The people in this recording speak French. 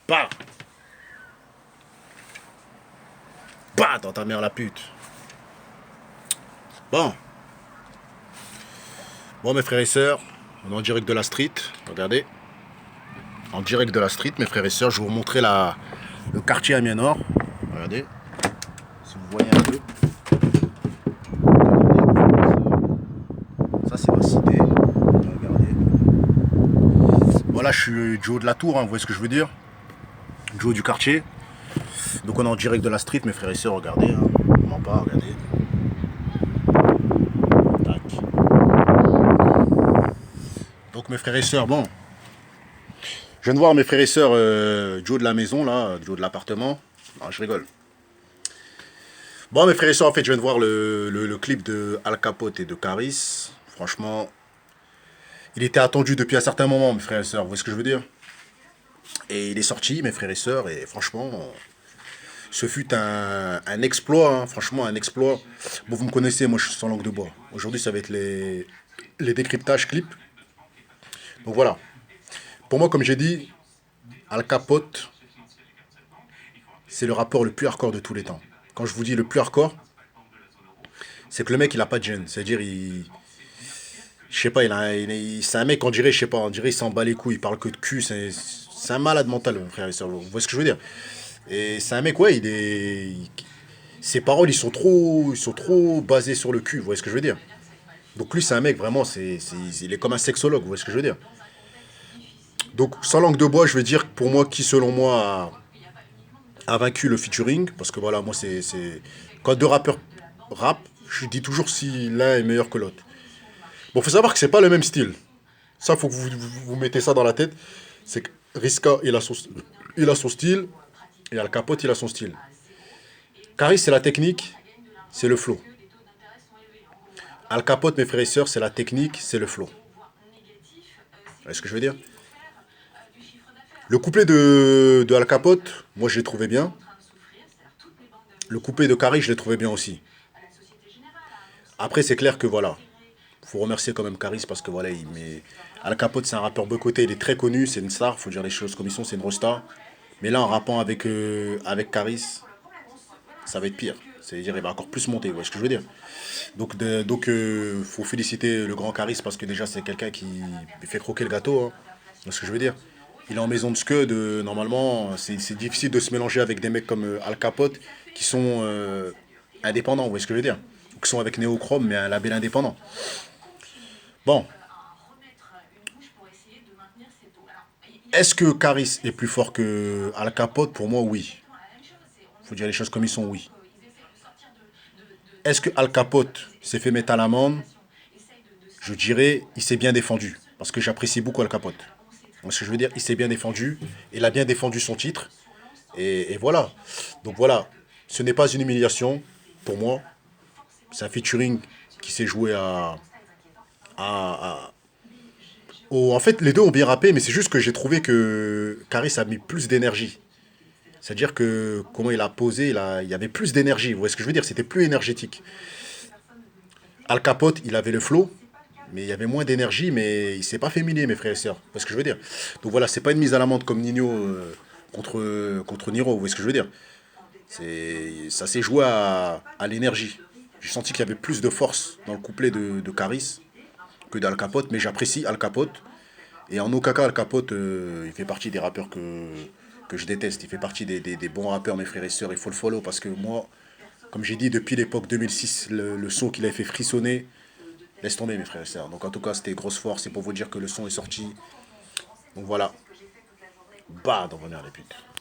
Bah, bah, dans ta mère la pute. Bon, bon mes frères et sœurs, on est en direct de la street, regardez. En direct de la street, mes frères et sœurs, je vais vous montrer le quartier Amiens Nord. Regardez, si vous voyez un peu. Ça c'est ma cité, regardez. Voilà, je suis du haut de la tour, hein, vous voyez ce que je veux dire. Du haut du quartier. Donc on est en direct de la street, mes frères et sœurs, regardez. Hein. Vraiment pas, regardez. Tac. Donc mes frères et sœurs, bon. Je viens de voir mes frères et sœurs du haut de la maison, là, du haut de l'appartement. Non, je rigole. Bon, mes frères et sœurs, en fait, je viens de voir le clip de Al Capote et de Caris. Franchement, il était attendu depuis un certain moment, mes frères et sœurs. Vous voyez ce que je veux dire? Et il est sorti, mes frères et sœurs, et franchement, ce fut un exploit, hein, franchement, un exploit. Bon, vous me connaissez, moi, je suis sans langue de bois. Aujourd'hui, ça va être les décryptages clips. Donc voilà. Pour moi, comme j'ai dit, Al Capote, c'est le rappeur le plus hardcore de tous les temps. Quand je vous dis le plus hardcore, c'est que le mec, il a pas de gêne. C'est-à-dire, je sais pas, c'est un mec, on dirait, je sais pas, on dirait, il s'en bat les couilles, il parle que de cul. C'est un malade mental, mon frère et soeur. Vous voyez ce que je veux dire? Et c'est un mec, ouais, ses paroles, ils sont trop basées sur le cul. Vous voyez ce que je veux dire? Donc lui, c'est un mec, vraiment, il est comme un sexologue. Vous voyez ce que je veux dire? Donc, sans langue de bois, je vais dire, pour moi, qui, selon moi, a vaincu le featuring. Parce que voilà, moi, quand deux rappeurs rappent, je dis toujours si l'un est meilleur que l'autre. Bon, faut savoir que c'est pas le même style. Ça, faut que vous mettez ça dans la tête. C'est que Riska, il a son style, et Al Capote, il a son style. Caris, c'est la technique, c'est le flow. Al Capote, mes frères et sœurs, c'est la technique, c'est le flow. Vous voyez ce que je veux dire? Le couplet de Al Capote, moi, je l'ai trouvé bien. Le couplet de Caris, je l'ai trouvé bien aussi. Après, c'est clair que voilà, faut remercier quand même Caris parce que voilà, Al Capote, c'est un rappeur boycotté, il est très connu, c'est une star, faut dire les choses comme ils sont, c'est une rosta. Mais là, en rappant avec Caris, ça va être pire. C'est-à-dire, il va encore plus monter, vous voyez ce que je veux dire. Donc, faut féliciter le grand Caris parce que déjà, c'est quelqu'un qui fait croquer le gâteau, hein. Vous voyez ce que je veux dire. Il est en maison de Scud, normalement, c'est difficile de se mélanger avec des mecs comme Al Capote qui sont indépendants, vous voyez ce que je veux dire. Qui sont avec Neochrome, mais un label indépendant. Bon, est-ce que Caris est plus fort que Al Capote? Pour moi, oui. Faut dire les choses comme ils sont, oui. Est-ce que Al Capote s'est fait mettre à l'amende? Je dirais, il s'est bien défendu. Parce que j'apprécie beaucoup Al Capote. Donc, ce que je veux dire, il s'est bien défendu. Il a bien défendu son titre. Et voilà. Donc voilà. Ce n'est pas une humiliation pour moi. C'est un featuring qui s'est joué à- en fait, les deux ont bien rappé, mais c'est juste que j'ai trouvé que Caris a mis plus d'énergie. C'est-à-dire que comment il a posé, il y avait plus d'énergie. Vous voyez ce que je veux dire? C'était plus énergétique. Al Capote, il avait le flow, mais il y avait moins d'énergie, mais il s'est pas fait humilier, mes frères et sœurs. Vous voyez ce que je veux dire? Donc voilà, c'est pas une mise à l'amende comme Nino contre Niro. Vous voyez ce que je veux dire? Ça s'est joué à l'énergie. J'ai senti qu'il y avait plus de force dans le couplet de Caris que d'Al Capote, mais j'apprécie Al Capote. Et en aucun cas, Al Capote, il fait partie des rappeurs que je déteste. Il fait partie des bons rappeurs, mes frères et sœurs. Il faut le follow parce que moi, comme j'ai dit, depuis l'époque 2006, le son qu'il a fait frissonner, laisse tomber, mes frères et sœurs. Donc en tout cas, c'était grosse force. C'est pour vous dire que le son est sorti. Donc voilà. Bah, dans vos nerfs, les putes.